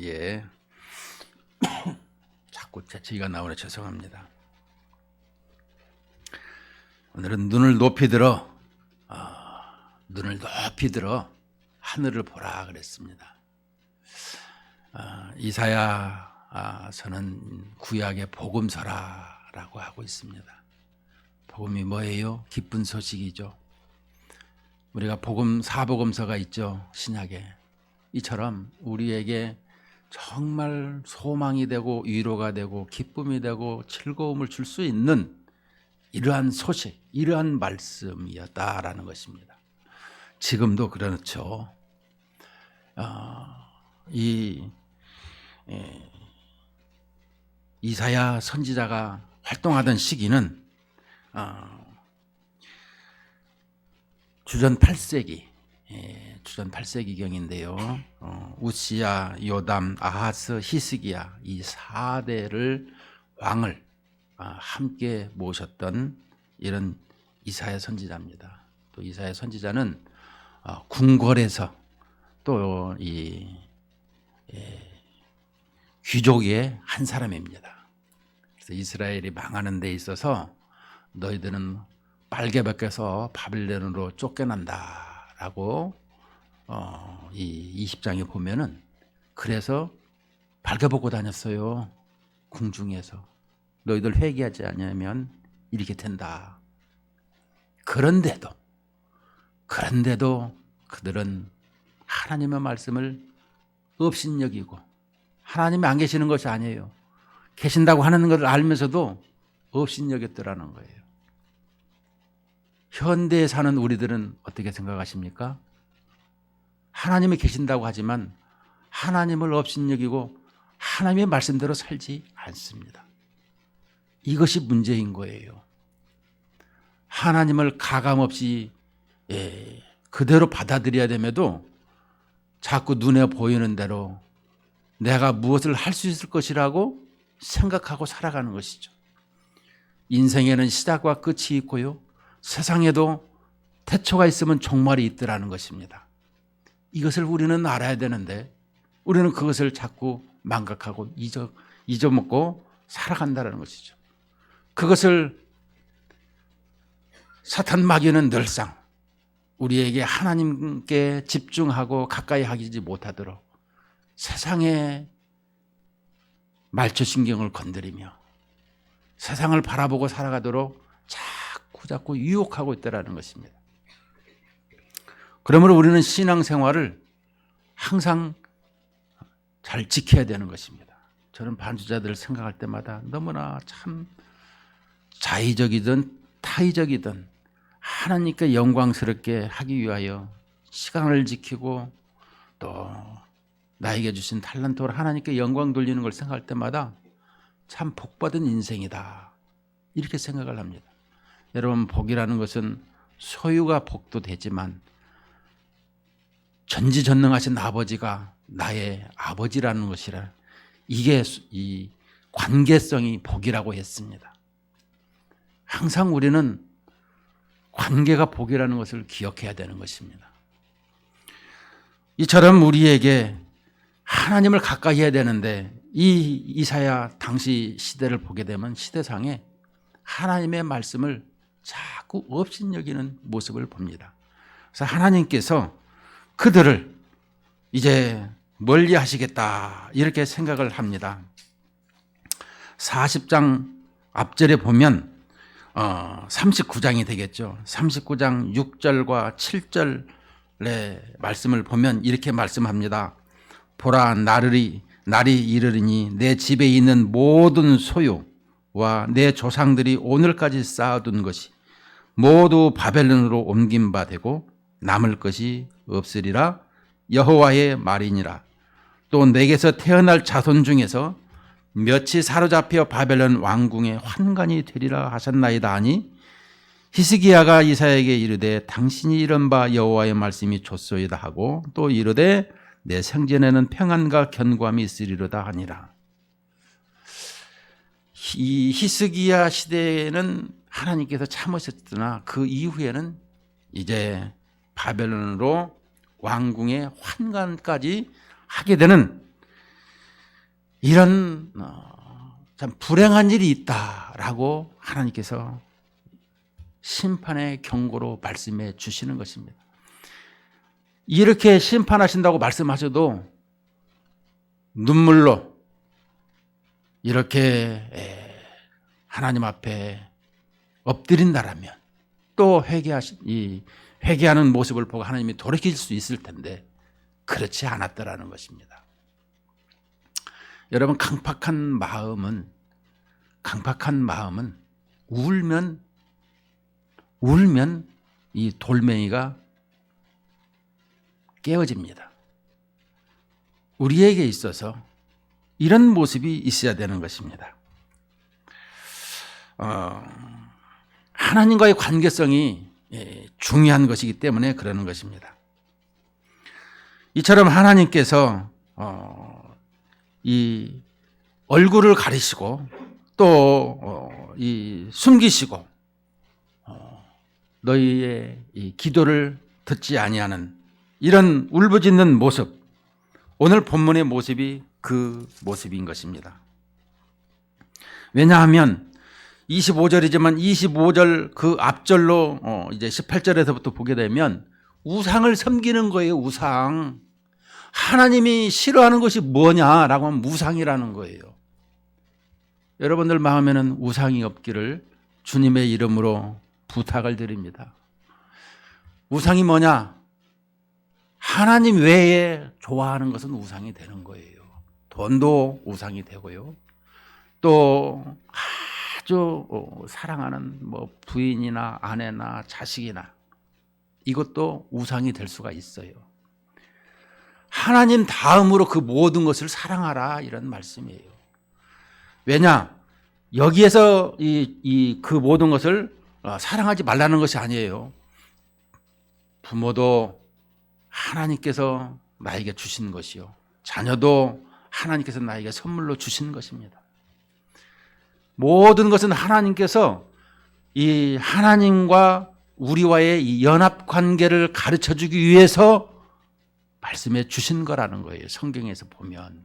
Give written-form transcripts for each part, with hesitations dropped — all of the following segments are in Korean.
예. 자꾸 재채기가 나오네. 죄송합니다. 오늘은 눈을 높이 들어 하늘을 보라 그랬습니다. 이사야서는 구약의 복음서라고 하고 있습니다. 복음이 뭐예요? 기쁜 소식이죠. 우리가 사복음서가 있죠. 신약에. 이처럼 우리에게 정말 소망이 되고 위로가 되고 기쁨이 되고 즐거움을 줄 수 있는 이러한 소식, 이러한 말씀이었다라는 것입니다. 지금도 그렇죠. 이사야 선지자가 활동하던 시기는 주전 8세기경인데요. 우시야, 요담, 아하스, 히스기야 이 4대를 왕을 함께 모셨던 이런 이사야 선지자입니다. 또 이사야 선지자는 궁궐에서 또 이 귀족의 한 사람입니다. 그래서 이스라엘이 망하는 데 있어서 너희들은 빨개 벗겨서 바빌론으로 쫓겨난다라고 이 20장에 보면은 그래서 빨개 벗고 다녔어요. 궁중에서. 너희들 회개하지 않으면 이렇게 된다. 그런데도 그들은 하나님의 말씀을 업신여기고 하나님이 안 계시는 것이 아니에요. 계신다고 하는 것을 알면서도 업신여겼더라는 거예요. 현대에 사는 우리들은 어떻게 생각하십니까? 하나님이 계신다고 하지만 하나님을 업신여기고 하나님의 말씀대로 살지 않습니다. 이것이 문제인 거예요. 하나님을 가감없이 그대로 받아들여야 됨에도 자꾸 눈에 보이는 대로 내가 무엇을 할 수 있을 것이라고 생각하고 살아가는 것이죠. 인생에는 시작과 끝이 있고요. 세상에도 태초가 있으면 종말이 있더라는 것입니다. 이것을 우리는 알아야 되는데 우리는 그것을 자꾸 망각하고 잊어먹고 살아간다는 것이죠. 그것을 사탄 마귀는 늘상 우리에게 하나님께 집중하고 가까이 하지 못하도록 세상의 말초신경을 건드리며 세상을 바라보고 살아가도록 자꾸 유혹하고 있다는 것입니다. 그러므로 우리는 신앙생활을 항상 잘 지켜야 되는 것입니다. 저는 반주자들을 생각할 때마다 너무나 참 자의적이든 타의적이든 하나님께 영광스럽게 하기 위하여 시간을 지키고 또 나에게 주신 달란트로 하나님께 영광 돌리는 걸 생각할 때마다 참 복받은 인생이다 이렇게 생각을 합니다. 여러분, 복이라는 것은 소유가 복도 되지만 전지전능하신 아버지가 나의 아버지라는 것이라 이게 이 관계성이 복이라고 했습니다. 항상 우리는 관계가 복이라는 것을 기억해야 되는 것입니다. 이처럼 우리에게 하나님을 가까이 해야 되는데 이 이사야 당시 시대를 보게 되면 시대상에 하나님의 말씀을 자꾸 업신여기는 모습을 봅니다. 그래서 하나님께서 그들을 이제 멀리 하시겠다 이렇게 생각을 합니다. 40장 앞절에 보면 39장이 되겠죠. 39장 6절과 7절의 말씀을 보면 이렇게 말씀합니다. 보라, 날이 이르리니 내 집에 있는 모든 소유와 내 조상들이 오늘까지 쌓아둔 것이 모두 바벨론으로 옮긴 바 되고 남을 것이 없으리라. 여호와의 말이니라. 또 내게서 태어날 자손 중에서 몇이 사로잡혀 바벨론 왕궁의 환관이 되리라 하셨나이다 하니 히스기야가 이사야에게 이르되 당신이 이른 바 여호와의 말씀이 좋소이다 하고 또 이르되 내 생전에는 평안과 견고함이 있으리로다 하니라. 이 히스기야 시대에는 하나님께서 참으셨으나 그 이후에는 이제 바벨론으로 왕궁의 환관까지 하게 되는 이런 참 불행한 일이 있다라고 하나님께서 심판의 경고로 말씀해 주시는 것입니다. 이렇게 심판하신다고 말씀하셔도 눈물로 이렇게 하나님 앞에 엎드린다라면 또 회개하는 모습을 보고 하나님이 돌이킬 수 있을 텐데 그렇지 않았더라는 것입니다. 여러분, 강팍한 마음은 울면 이 돌멩이가 깨어집니다. 우리에게 있어서 이런 모습이 있어야 되는 것입니다. 하나님과의 관계성이 중요한 것이기 때문에 그러는 것입니다. 이처럼 하나님께서 이 얼굴을 가리시고 또 숨기시고 너희의 이 기도를 듣지 아니하는 이런 울부짖는 모습, 오늘 본문의 모습이 그 모습인 것입니다. 왜냐하면 25절이지만 25절 그 앞절로 이제 18절에서부터 보게 되면 우상을 섬기는 거예요. 우상. 하나님이 싫어하는 것이 뭐냐라고 하면 우상이라는 거예요. 여러분들 마음에는 우상이 없기를 주님의 이름으로 부탁을 드립니다. 우상이 뭐냐? 하나님 외에 좋아하는 것은 우상이 되는 거예요. 돈도 우상이 되고요. 또 아주 사랑하는 뭐 부인이나 아내나 자식이나 이것도 우상이 될 수가 있어요. 하나님 다음으로 그 모든 것을 사랑하라 이런 말씀이에요. 왜냐? 여기에서 그 모든 것을 사랑하지 말라는 것이 아니에요. 부모도 하나님께서 나에게 주신 것이요. 자녀도 하나님께서 나에게 선물로 주신 것입니다. 모든 것은 하나님께서 이 하나님과 우리와의 이 연합 관계를 가르쳐 주기 위해서 말씀해 주신 거라는 거예요. 성경에서 보면.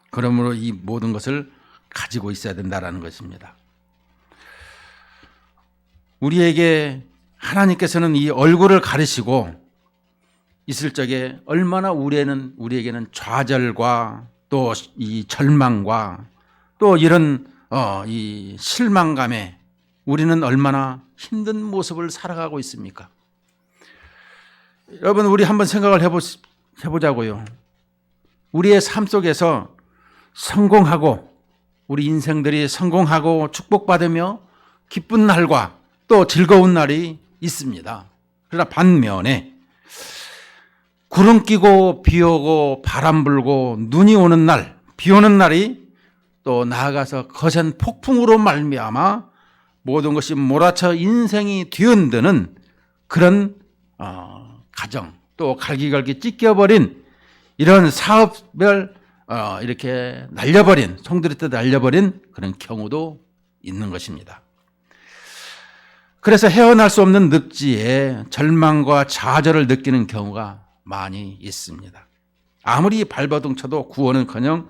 그러므로 이 모든 것을 가지고 있어야 된다는 것입니다. 우리에게 하나님께서는 이 얼굴을 가리시고 있을 적에 얼마나 우리에게는 좌절과 또 이 절망과 또 이런 이 실망감에 우리는 얼마나 힘든 모습을 살아가고 있습니까? 여러분, 우리 한번 생각을 해보자고요. 우리의 삶 속에서 성공하고 우리 인생들이 성공하고 축복받으며 기쁜 날과 또 즐거운 날이 있습니다. 그러나 반면에 구름 끼고 비 오고 바람 불고 눈이 오는 날, 비 오는 날이 또 나아가서 거센 폭풍으로 말미암아 모든 것이 몰아쳐 인생이 뒤흔드는 그런 가정, 또 갈기갈기 찢겨버린 이런 사업을 이렇게 날려버린, 송두리째 날려버린 그런 경우도 있는 것입니다. 그래서 헤어날 수 없는 늪지에 절망과 좌절을 느끼는 경우가 많이 있습니다. 아무리 발버둥 쳐도 구원은커녕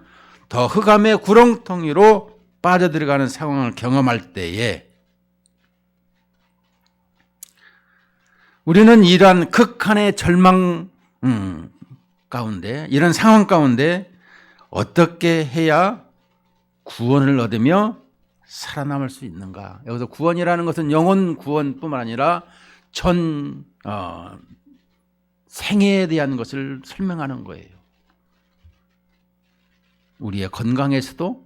더 흑암의 구렁텅이로 빠져들어가는 상황을 경험할 때에 우리는 이러한 극한의 절망 가운데, 이런 상황 가운데 어떻게 해야 구원을 얻으며 살아남을 수 있는가? 여기서 구원이라는 것은 영혼 구원뿐만 아니라 생애에 대한 것을 설명하는 거예요. 우리의 건강에서도,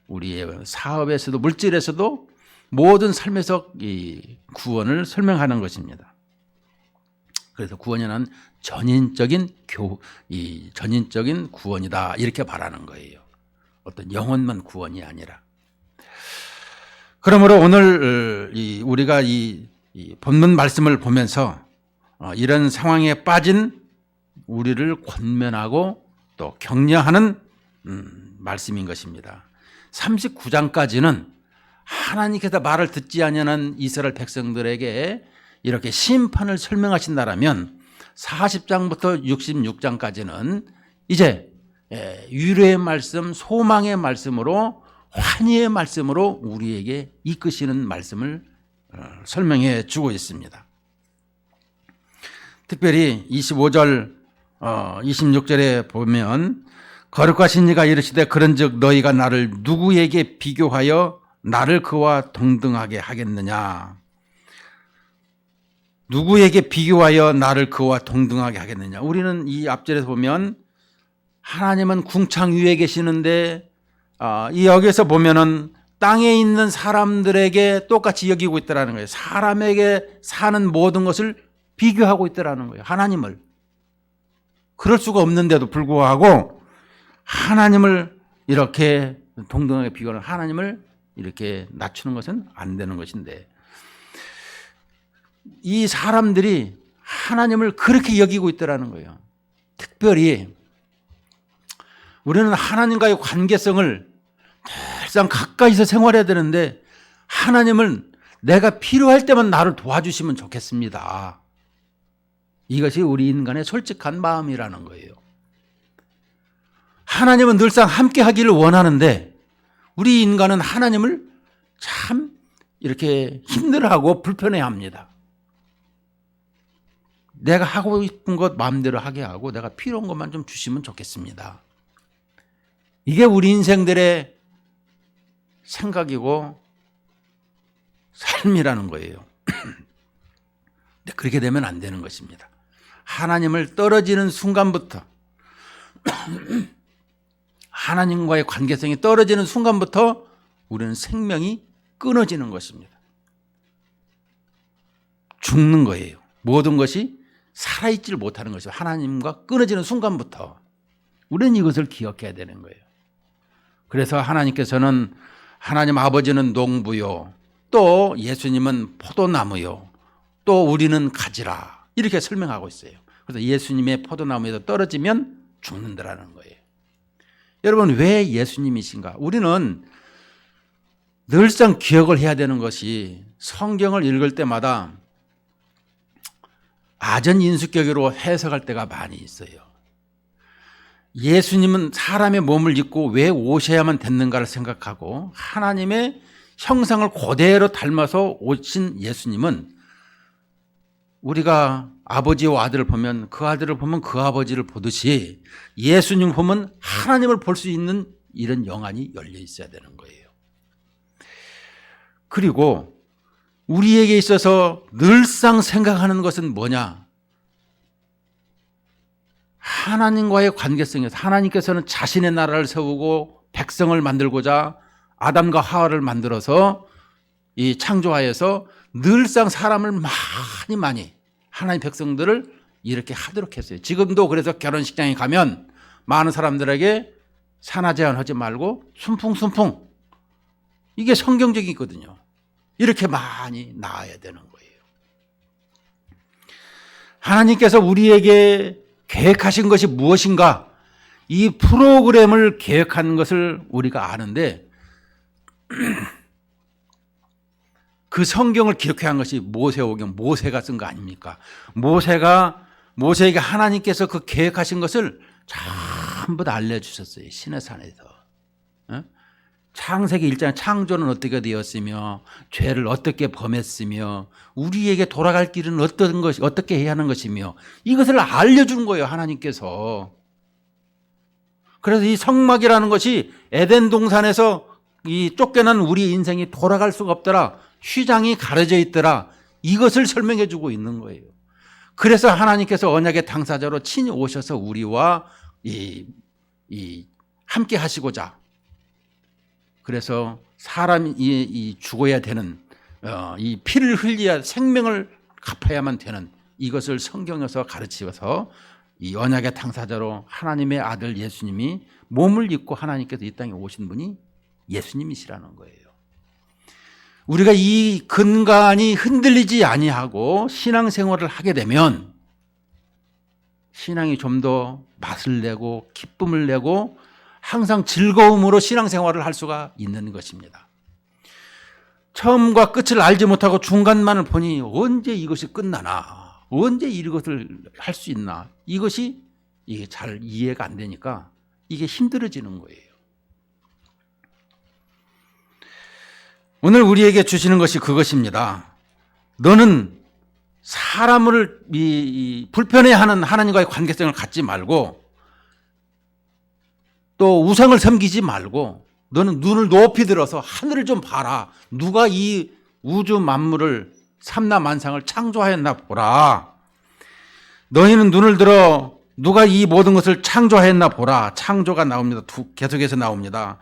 우리의 사업에서도, 물질에서도 모든 삶에서 이 구원을 설명하는 것입니다. 그래서 구원이란 전인적인 구원이다 이렇게 말하는 거예요. 어떤 영혼만 구원이 아니라. 그러므로 오늘 우리가 이 본문 말씀을 보면서 이런 상황에 빠진 우리를 권면하고 또 격려하는 말씀인 것입니다. 39장까지는 하나님께서 말을 듣지 아니하는 이스라엘 백성들에게 이렇게 심판을 설명하신다라면 40장부터 66장까지는 이제 위로의 말씀, 소망의 말씀으로, 환희의 말씀으로 우리에게 이끄시는 말씀을 설명해 주고 있습니다. 특별히 25절, 26절에 보면 거룩하신 이가 이르시되 그런즉 너희가 나를 누구에게 비교하여 나를 그와 동등하게 하겠느냐. 누구에게 비교하여 나를 그와 동등하게 하겠느냐. 우리는 이 앞절에서 보면 하나님은 궁창 위에 계시는데 이 여기서 보면은 땅에 있는 사람들에게 똑같이 여기고 있다라는 거예요. 사람에게 사는 모든 것을 비교하고 있다라는 거예요. 하나님을. 그럴 수가 없는데도 불구하고 하나님을 이렇게 동등하게 비교하는, 하나님을 이렇게 낮추는 것은 안 되는 것인데, 이 사람들이 하나님을 그렇게 여기고 있다라는 거예요. 특별히 우리는 하나님과의 관계성을 늘상 가까이서 생활해야 되는데, 하나님은 내가 필요할 때만 나를 도와주시면 좋겠습니다. 이것이 우리 인간의 솔직한 마음이라는 거예요. 하나님은 늘상 함께 하기를 원하는데 우리 인간은 하나님을 참 이렇게 힘들어하고 불편해합니다. 내가 하고 싶은 것 마음대로 하게 하고 내가 필요한 것만 좀 주시면 좋겠습니다. 이게 우리 인생들의 생각이고 삶이라는 거예요. 근데 그렇게 되면 안 되는 것입니다. 하나님을 떨어지는 순간부터 하나님과의 관계성이 떨어지는 순간부터 우리는 생명이 끊어지는 것입니다. 죽는 거예요. 모든 것이 살아있지를 못하는 것이죠. 하나님과 끊어지는 순간부터 우리는 이것을 기억해야 되는 거예요. 그래서 하나님께서는 하나님 아버지는 농부요, 또 예수님은 포도나무요, 또 우리는 가지라, 이렇게 설명하고 있어요. 그래서 예수님의 포도나무에서 떨어지면 죽는다라는 거예요. 여러분, 왜 예수님이신가? 우리는 늘상 기억을 해야 되는 것이, 성경을 읽을 때마다 아전인수격으로 해석할 때가 많이 있어요. 예수님은 사람의 몸을 입고 왜 오셔야만 됐는가를 생각하고, 하나님의 형상을 그대로 닮아서 오신 예수님은 우리가 아버지와 아들을 보면 그 아들을 보면 그 아버지를 보듯이 예수님을 보면 하나님을 볼 수 있는 이런 영안이 열려 있어야 되는 거예요. 그리고 우리에게 있어서 늘상 생각하는 것은 뭐냐? 하나님과의 관계성에서, 하나님께서는 자신의 나라를 세우고 백성을 만들고자 아담과 하와를 만들어서 이 창조하여서 늘상 사람을 많이 하나님 백성들을 이렇게 하도록 했어요. 지금도 그래서 결혼식장에 가면 많은 사람들에게 산하 제한하지 말고 순풍순풍, 이게 성경적이거든요. 이렇게 많이 나아야 되는 거예요. 하나님께서 우리에게 계획하신 것이 무엇인가, 이 프로그램을 계획하는 것을 우리가 아는데 그 성경을 기록해 한 것이 모세오경, 모세가 쓴 거 아닙니까? 모세에게 하나님께서 그 계획하신 것을 전부 다 알려주셨어요. 시내산에서. 창세기 1장 창조는 어떻게 되었으며 죄를 어떻게 범했으며 우리에게 돌아갈 길은 어떻게 해야 하는 것이며, 이것을 알려준 거예요, 하나님께서. 그래서 이 성막이라는 것이 에덴 동산에서 이 쫓겨난 우리 인생이 돌아갈 수가 없더라, 휘장이 가려져 있더라, 이것을 설명해 주고 있는 거예요. 그래서 하나님께서 언약의 당사자로 친히 오셔서 우리와 함께 하시고자, 그래서 사람이 죽어야 되는, 이 피를 흘려야 생명을 갚아야만 되는 이것을 성경에서 가르치어서 이 언약의 당사자로 하나님의 아들 예수님이 몸을 입고 하나님께서 이 땅에 오신 분이 예수님이시라는 거예요. 우리가 이 근간이 흔들리지 아니하고 신앙생활을 하게 되면 신앙이 좀 더 맛을 내고 기쁨을 내고 항상 즐거움으로 신앙생활을 할 수가 있는 것입니다. 처음과 끝을 알지 못하고 중간만을 보니 언제 이것이 끝나나, 언제 이것을 할 수 있나, 이것이 이게 잘 이해가 안 되니까 이게 힘들어지는 거예요. 오늘 우리에게 주시는 것이 그것입니다. 너는 사람을 불편해하는 하나님과의 관계성을 갖지 말고 또 우상을 섬기지 말고 너는 눈을 높이 들어서 하늘을 좀 봐라. 누가 이 우주 만물을 삼라만상을 창조하였나 보라. 너희는 눈을 들어 누가 이 모든 것을 창조하였나 보라. 창조가 나옵니다. 계속해서 나옵니다.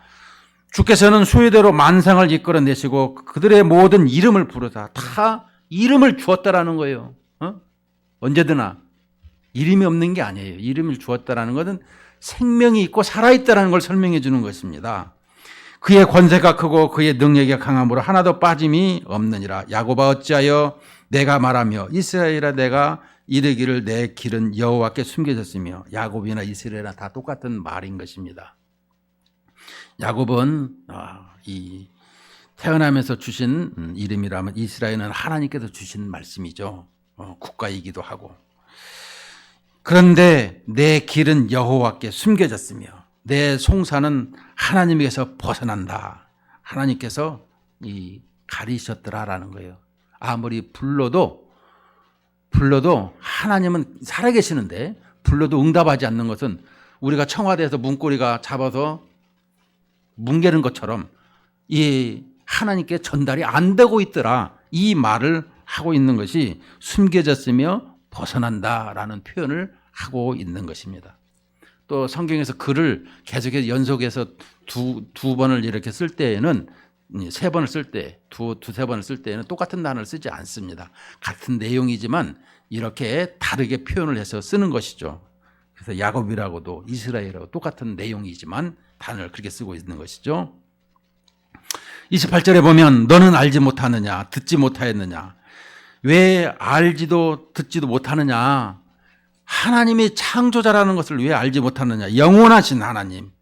주께서는 수요대로 만상을 이끌어내시고 그들의 모든 이름을 부르사 다 이름을 주었다라는 거예요. 언제드나 이름이 없는 게 아니에요. 이름을 주었다라는 것은 생명이 있고 살아있다라는 걸 설명해 주는 것입니다. 그의 권세가 크고 그의 능력이 강함으로 하나도 빠짐이 없느니라. 야곱아 어찌하여 내가 말하며 이스라엘아 내가 이르기를 내 길은 여호와께 숨겨졌으며. 야곱이나 이스라엘이나 다 똑같은 말인 것입니다. 야곱은 이 태어나면서 주신 이름이라면 이스라엘은 하나님께서 주신 말씀이죠. 국가이기도 하고. 그런데 내 길은 여호와께 숨겨졌으며 내 송사는 하나님께서 벗어난다. 하나님께서 가리셨더라라는 거예요. 아무리 불러도 하나님은 살아계시는데 불러도 응답하지 않는 것은 우리가 청와대에서 문고리가 잡아서 뭉개는 것처럼 이 하나님께 전달이 안 되고 있더라. 이 말을 하고 있는 것이 숨겨졌으며 벗어난다라는 표현을 하고 있는 것입니다. 또 성경에서 글을 계속해서 연속해서 두 번을 이렇게 쓸 때에는 세 번을 쓸 때, 두세 번을 쓸 때에는 똑같은 단어를 쓰지 않습니다. 같은 내용이지만 이렇게 다르게 표현을 해서 쓰는 것이죠. 그래서 야곱이라고도 이스라엘하고 똑같은 내용이지만 단어를 그렇게 쓰고 있는 것이죠. 28절에 보면 너는 알지 못하느냐, 듣지 못하였느냐. 왜 알지도 듣지도 못하느냐. 하나님이 창조자라는 것을 왜 알지 못하느냐. 영원하신 하나님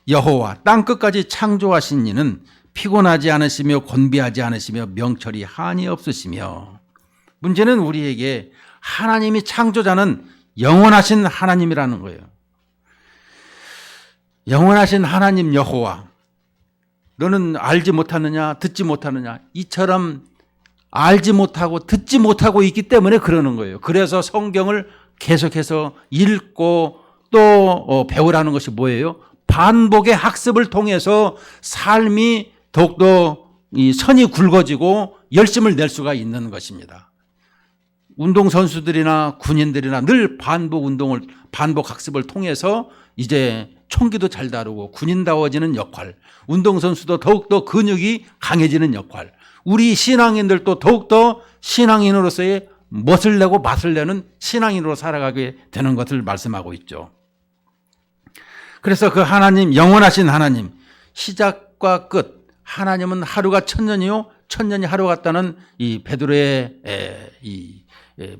여호와 땅끝까지 창조하신 이는 피곤하지 않으시며 곤비하지 않으시며 명철이 한이 없으시며. 문제는 우리에게 하나님이 창조자는 영원하신 하나님이라는 거예요. 영원하신 하나님 여호와 너는 알지 못하느냐 듣지 못하느냐. 이처럼 알지 못하고 듣지 못하고 있기 때문에 그러는 거예요. 그래서 성경을 계속해서 읽고 또 배우라는 것이 뭐예요? 반복의 학습을 통해서 삶이 더욱더 이 선이 굵어지고 열심을 낼 수가 있는 것입니다. 운동선수들이나 군인들이나 늘 반복 운동을, 반복 학습을 통해서 이제 총기도 잘 다루고 군인다워지는 역할, 운동선수도 더욱더 근육이 강해지는 역할, 우리 신앙인들도 더욱더 신앙인으로서의 멋을 내고 맛을 내는 신앙인으로 살아가게 되는 것을 말씀하고 있죠. 그래서 그 하나님, 영원하신 하나님, 시작과 끝, 하나님은 하루가 천년이요 천년이 하루 같다는 이 베드로의 이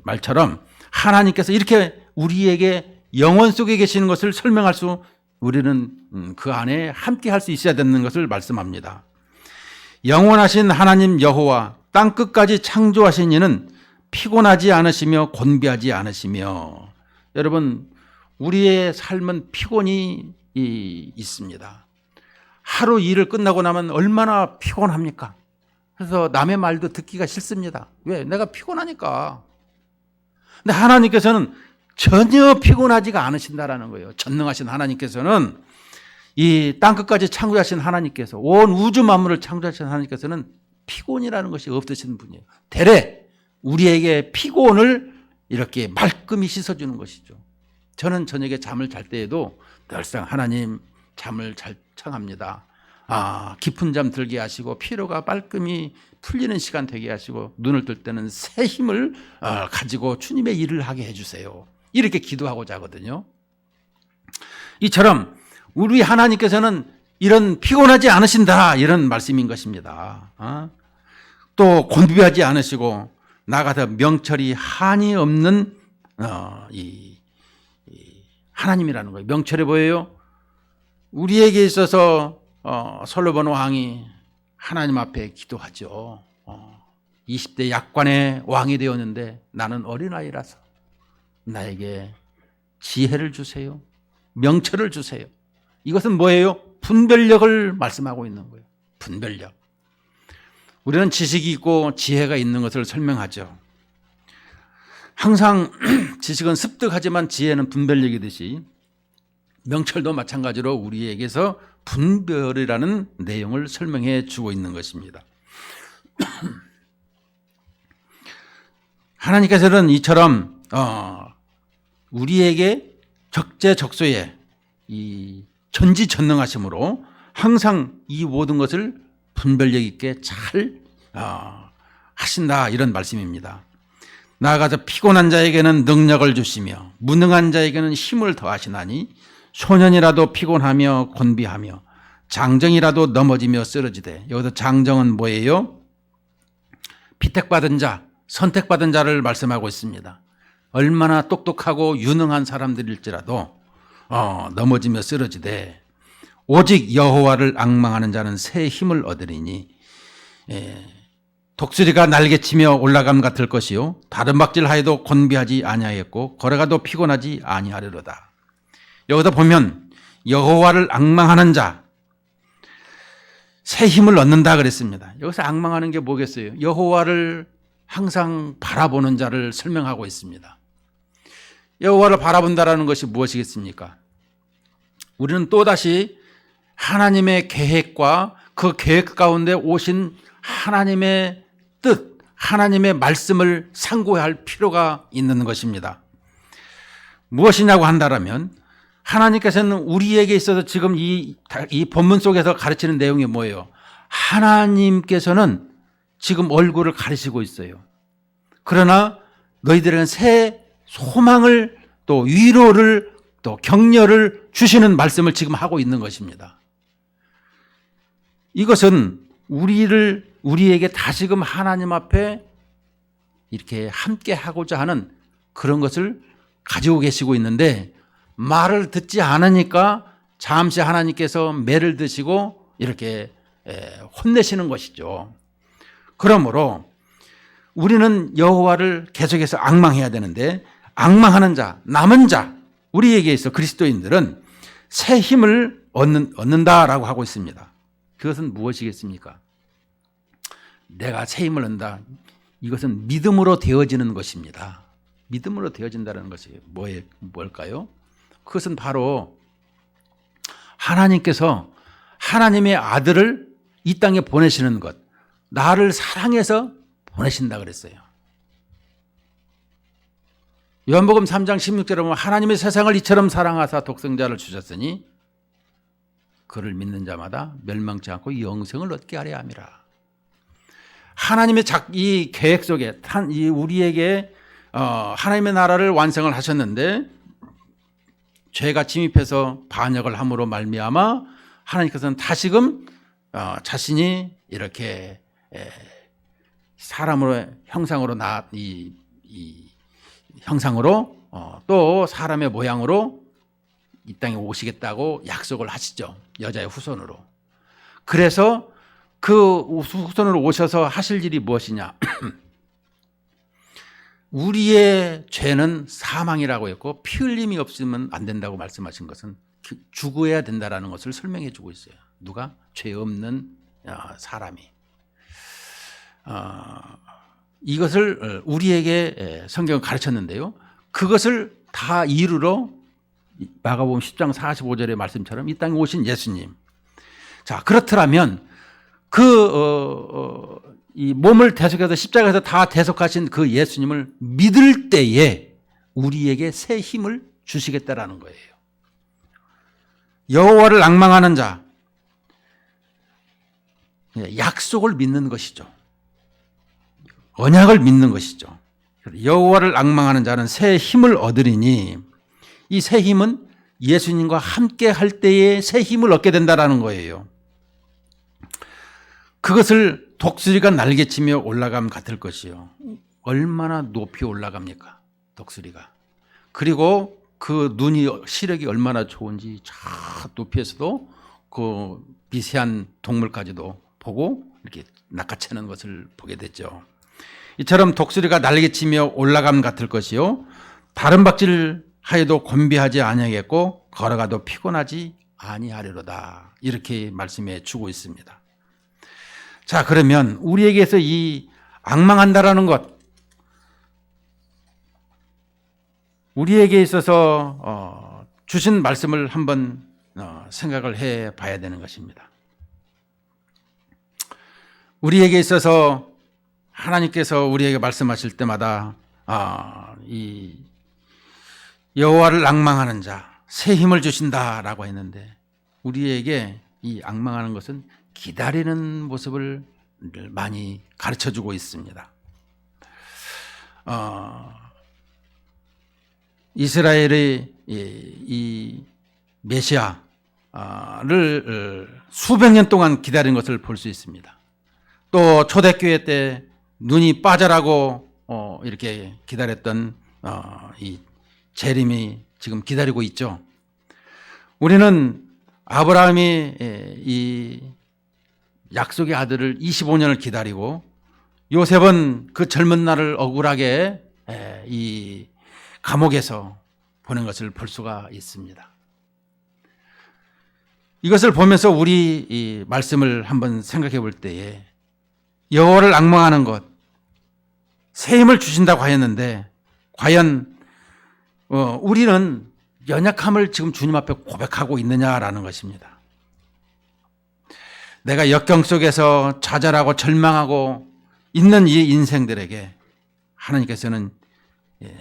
말처럼 하나님께서 이렇게 우리에게 영원 속에 계시는 것을 설명할 수, 우리는 그 안에 함께 할 수 있어야 되는 것을 말씀합니다. 영원하신 하나님 여호와 땅끝까지 창조하신 이는 피곤하지 않으시며 곤비하지 않으시며. 여러분, 우리의 삶은 피곤이 있습니다. 하루 일을 끝나고 나면 얼마나 피곤합니까? 그래서 남의 말도 듣기가 싫습니다. 왜? 내가 피곤하니까. 근데 하나님께서는 전혀 피곤하지가 않으신다라는 거예요. 전능하신 하나님께서는, 이 땅끝까지 창조하신 하나님께서, 온 우주 만물을 창조하신 하나님께서는 피곤이라는 것이 없으신 분이에요. 대래 우리에게 피곤을 이렇게 말끔히 씻어주는 것이죠. 저는 저녁에 잠을 잘 때에도 늘상 하나님 잠을 잘 청합니다. 깊은 잠 들게 하시고 피로가 말끔히 풀리는 시간 되게 하시고 눈을 뜰 때는 새 힘을 가지고 주님의 일을 하게 해주세요. 이렇게 기도하고 자거든요. 이처럼 우리 하나님께서는 이런 피곤하지 않으신다, 이런 말씀인 것입니다. 또 곤비하지 않으시고 나가서 명철이 한이 없는 하나님이라는 거예요. 명철해 보여요. 우리에게 있어서 솔로몬 왕이 하나님 앞에 기도하죠. 20대 약관의 왕이 되었는데 나는 어린아이라서 나에게 지혜를 주세요. 명철을 주세요. 이것은 뭐예요? 분별력을 말씀하고 있는 거예요. 분별력. 우리는 지식이 있고 지혜가 있는 것을 설명하죠. 항상 지식은 습득하지만 지혜는 분별력이듯이 명철도 마찬가지로 우리에게서 분별이라는 내용을 설명해 주고 있는 것입니다. 하나님께서는 이처럼 우리에게 적재적소에 이 전지전능하심으로 항상 이 모든 것을 분별력 있게 잘 하신다, 이런 말씀입니다. 나아가서 피곤한 자에게는 능력을 주시며 무능한 자에게는 힘을 더하시나니 소년이라도 피곤하며 곤비하며 장정이라도 넘어지며 쓰러지되, 여기서 장정은 뭐예요? 피택받은 자, 선택받은 자를 말씀하고 있습니다. 얼마나 똑똑하고 유능한 사람들일지라도 넘어지며 쓰러지되, 오직 여호와를 앙망하는 자는 새 힘을 얻으리니 독수리가 날개치며 올라감 같을 것이요 다른 박질하여도 곤비하지 아니하였고 걸어가도 피곤하지 아니하리로다. 여기서 보면 여호와를 앙망하는 자, 새 힘을 얻는다 그랬습니다. 여기서 앙망하는 게 뭐겠어요? 여호와를 항상 바라보는 자를 설명하고 있습니다. 여호와를 바라본다라는 것이 무엇이겠습니까? 우리는 또다시 하나님의 계획과 그 계획 가운데 오신 하나님의 뜻, 하나님의 말씀을 상고할 필요가 있는 것입니다. 무엇이냐고 한다면 하나님께서는 우리에게 있어서 지금 이 본문 속에서 가르치는 내용이 뭐예요? 하나님께서는 지금 얼굴을 가리시고 있어요. 그러나 너희들에게는 새 소망을, 또 위로를, 또 격려를 주시는 말씀을 지금 하고 있는 것입니다. 이것은 우리에게 다시금 하나님 앞에 이렇게 함께 하고자 하는 그런 것을 가지고 계시고 있는데, 말을 듣지 않으니까 잠시 하나님께서 매를 드시고 이렇게 혼내시는 것이죠. 그러므로 우리는 여호와를 계속해서 앙망해야 되는데, 앙망하는 자, 남은 자, 우리에게 있어 그리스도인들은 새 힘을 얻는다라고 하고 있습니다. 그것은 무엇이겠습니까? 내가 새 힘을 얻는다. 이것은 믿음으로 되어지는 것입니다. 믿음으로 되어진다는 것이 뭘까요? 그것은 바로 하나님께서 하나님의 아들을 이 땅에 보내시는 것, 나를 사랑해서 보내신다 그랬어요. 요한복음 3장 16절에 보면 하나님의 세상을 이처럼 사랑하사 독생자를 주셨으니 그를 믿는 자마다 멸망치 않고 영생을 얻게 하려 함이라. 하나님의 이 계획 속에 우리에게 하나님의 나라를 완성을 하셨는데, 죄가 침입해서 반역을 함으로 말미암아 하나님께서는 다시금 자신이 이렇게 사람으로 형상으로 형상으로 또 사람의 모양으로 이 땅에 오시겠다고 약속을 하시죠. 여자의 후손으로. 그래서 그 후손으로 오셔서 하실 일이 무엇이냐? 우리의 죄는 사망이라고 했고 피 흘림이 없으면 안 된다고 말씀하신 것은 죽어야 된다라는 것을 설명해 주고 있어요. 누가? 죄 없는 사람이. 이것을 우리에게 성경은 가르쳤는데요. 그것을 다 이루러 마가복음 10장 45절의 말씀처럼 이 땅에 오신 예수님. 자, 그렇더라면 이 몸을 대속해서 십자가에서 다 대속하신 그 예수님을 믿을 때에 우리에게 새 힘을 주시겠다라는 거예요. 여호와를 앙망하는 자, 약속을 믿는 것이죠. 언약을 믿는 것이죠. 여호와를 앙망하는 자는 새 힘을 얻으리니, 이 새 힘은 예수님과 함께 할 때에 새 힘을 얻게 된다는 거예요. 그것을 독수리가 날개치며 올라감 같을 것이요. 얼마나 높이 올라갑니까? 독수리가. 그리고 그 시력이 얼마나 좋은지 저 높이에서도 그 미세한 동물까지도 보고 이렇게 낚아채는 것을 보게 됐죠. 이처럼 독수리가 날개치며 올라감 같을 것이요. 다른 박질 하여도 곤비하지 아니하겠고 걸어가도 피곤하지 아니하리로다. 이렇게 말씀해 주고 있습니다. 자, 그러면 우리에게서 이 앙망한다라는 것, 우리에게 있어서 주신 말씀을 한번 생각을 해 봐야 되는 것입니다. 우리에게 있어서 하나님께서 우리에게 말씀하실 때마다 이 여호와를 앙망하는 자, 새 힘을 주신다라고 했는데, 우리에게 이 앙망하는 것은 기다리는 모습을 많이 가르쳐주고 있습니다. 이스라엘의 이 메시아를 수백 년 동안 기다린 것을 볼 수 있습니다. 또 초대교회 때 눈이 빠져라고 이렇게 기다렸던 이 재림이 지금 기다리고 있죠. 우리는 아브라함이 이 약속의 아들을 25년을 기다리고, 요셉은 그 젊은 날을 억울하게 이 감옥에서 보낸 것을 볼 수가 있습니다. 이것을 보면서 우리 이 말씀을 한번 생각해 볼 때에, 여호와를 앙망하는 것, 새 힘을 주신다고 하였는데, 과연 우리는 연약함을 지금 주님 앞에 고백하고 있느냐라는 것입니다. 내가 역경 속에서 좌절하고 절망하고 있는 이 인생들에게 하나님께서는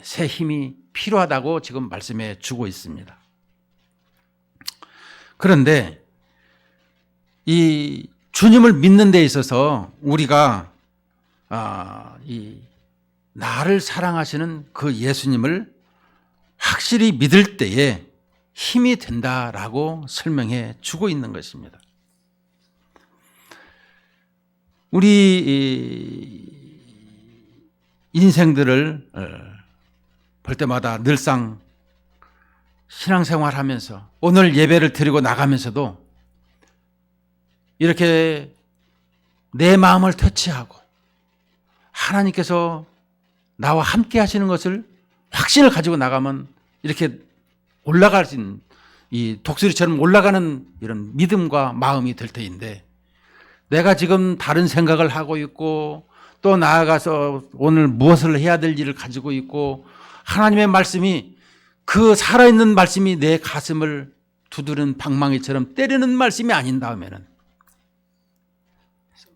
새 힘이 필요하다고 지금 말씀해 주고 있습니다. 그런데 이 주님을 믿는 데 있어서 우리가 이 나를 사랑하시는 그 예수님을 확실히 믿을 때에 힘이 된다라고 설명해 주고 있는 것입니다. 우리 인생들을 볼 때마다 늘상 신앙생활하면서 오늘 예배를 드리고 나가면서도 이렇게 내 마음을 터치하고 하나님께서 나와 함께 하시는 것을 확신을 가지고 나가면 이렇게 올라가신 이 독수리처럼 올라가는 이런 믿음과 마음이 될 터인데, 내가 지금 다른 생각을 하고 있고 또 나아가서 오늘 무엇을 해야 될 일을 가지고 있고, 하나님의 말씀이, 그 살아있는 말씀이 내 가슴을 두드리는 방망이처럼 때리는 말씀이 아닌 다음에는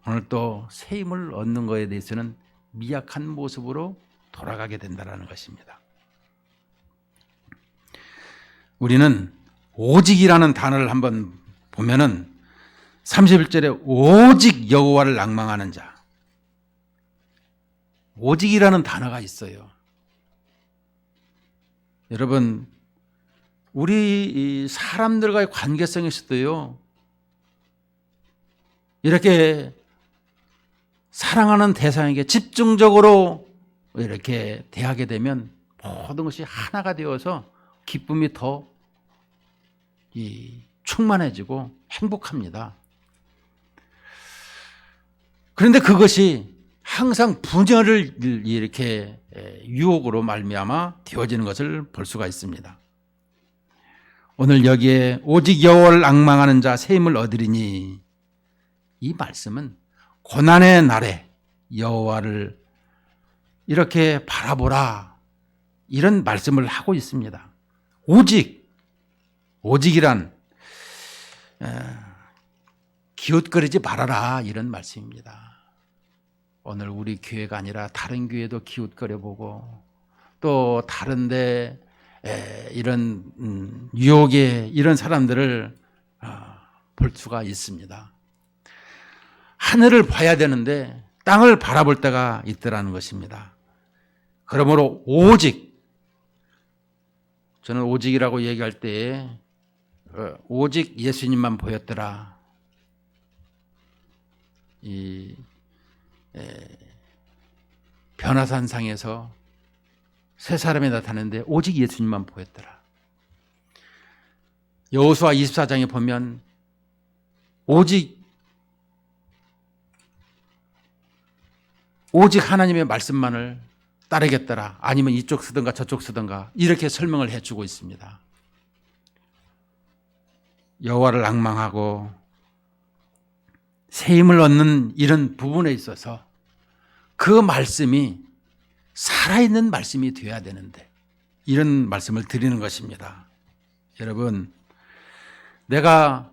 오늘 또 새 힘을 얻는 것에 대해서는 미약한 모습으로 돌아가게 된다는 것입니다. 우리는 오직이라는 단어를 한번 보면은 31절에 오직 여호와를 앙망하는 자, 오직이라는 단어가 있어요. 여러분, 우리 사람들과의 관계성에서도요, 이렇게 사랑하는 대상에게 집중적으로 이렇게 대하게 되면 모든 것이 하나가 되어서 기쁨이 더 충만해지고 행복합니다. 그런데 그것이 항상 분열을 이렇게 유혹으로 말미암아 되어지는 것을 볼 수가 있습니다. 오늘 여기에 오직 여호와를 앙망하는 자 새 힘을 얻으리니, 이 말씀은 고난의 날에 여호와를 이렇게 바라보라, 이런 말씀을 하고 있습니다. 오직이란 기웃거리지 말아라, 이런 말씀입니다. 오늘 우리 교회가 아니라 다른 교회도 기웃거려보고 또 다른데 이런 유혹에 이런 사람들을 볼 수가 있습니다. 하늘을 봐야 되는데 땅을 바라볼 때가 있더라는 것입니다. 그러므로 오직, 저는 오직이라고 얘기할 때에 오직 예수님만 보였더라. 이 변화산상에서 세 사람이 나타났는데 오직 예수님만 보였더라. 여호수아 24장에 보면 오직 하나님의 말씀만을 따르겠더라, 아니면 이쪽 쓰든가 저쪽 쓰든가, 이렇게 설명을 해주고 있습니다. 여호와를 앙망하고 새 힘을 얻는 이런 부분에 있어서 그 말씀이 살아있는 말씀이 되어야 되는데 이런 말씀을 드리는 것입니다. 여러분, 내가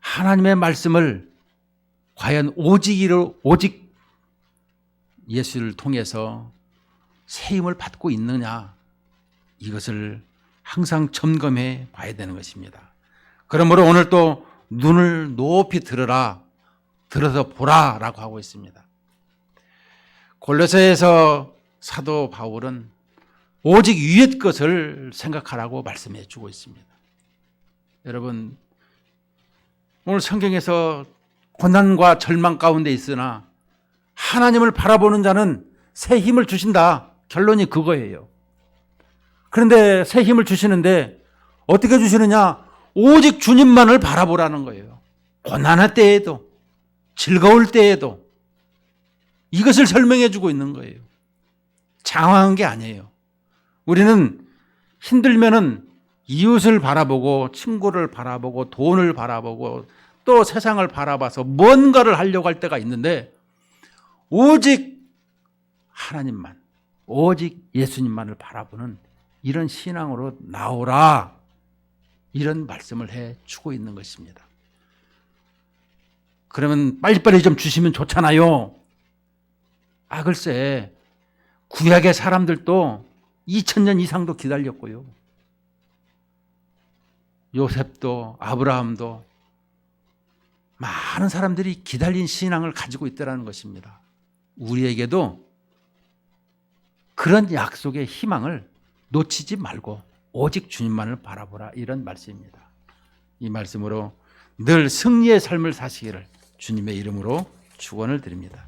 하나님의 말씀을 과연 오직 예수를 통해서 새 힘을 받고 있느냐, 이것을 항상 점검해 봐야 되는 것입니다. 그러므로 오늘 또 눈을 높이 들어라, 들어서 보라 라고 하고 있습니다. 골로새에서 사도 바울은 오직 위의 것을 생각하라고 말씀해 주고 있습니다. 여러분, 오늘 성경에서 고난과 절망 가운데 있으나 하나님을 바라보는 자는 새 힘을 주신다. 결론이 그거예요. 그런데 새 힘을 주시는데 어떻게 주시느냐? 오직 주님만을 바라보라는 거예요. 고난할 때에도, 즐거울 때에도 이것을 설명해 주고 있는 거예요. 장황한 게 아니에요. 우리는 힘들면은 이웃을 바라보고 친구를 바라보고 돈을 바라보고 또 세상을 바라봐서 뭔가를 하려고 할 때가 있는데 오직 하나님만, 오직 예수님만을 바라보는 이런 신앙으로 나오라, 이런 말씀을 해 주고 있는 것입니다. 그러면 빨리빨리 좀 주시면 좋잖아요. 글쎄, 구약의 사람들도 2000년 이상도 기다렸고요. 요셉도 아브라함도 많은 사람들이 기다린 신앙을 가지고 있다는 것입니다. 우리에게도 그런 약속의 희망을 놓치지 말고 오직 주님만을 바라보라, 이런 말씀입니다. 이 말씀으로 늘 승리의 삶을 사시기를 주님의 이름으로 축원을 드립니다.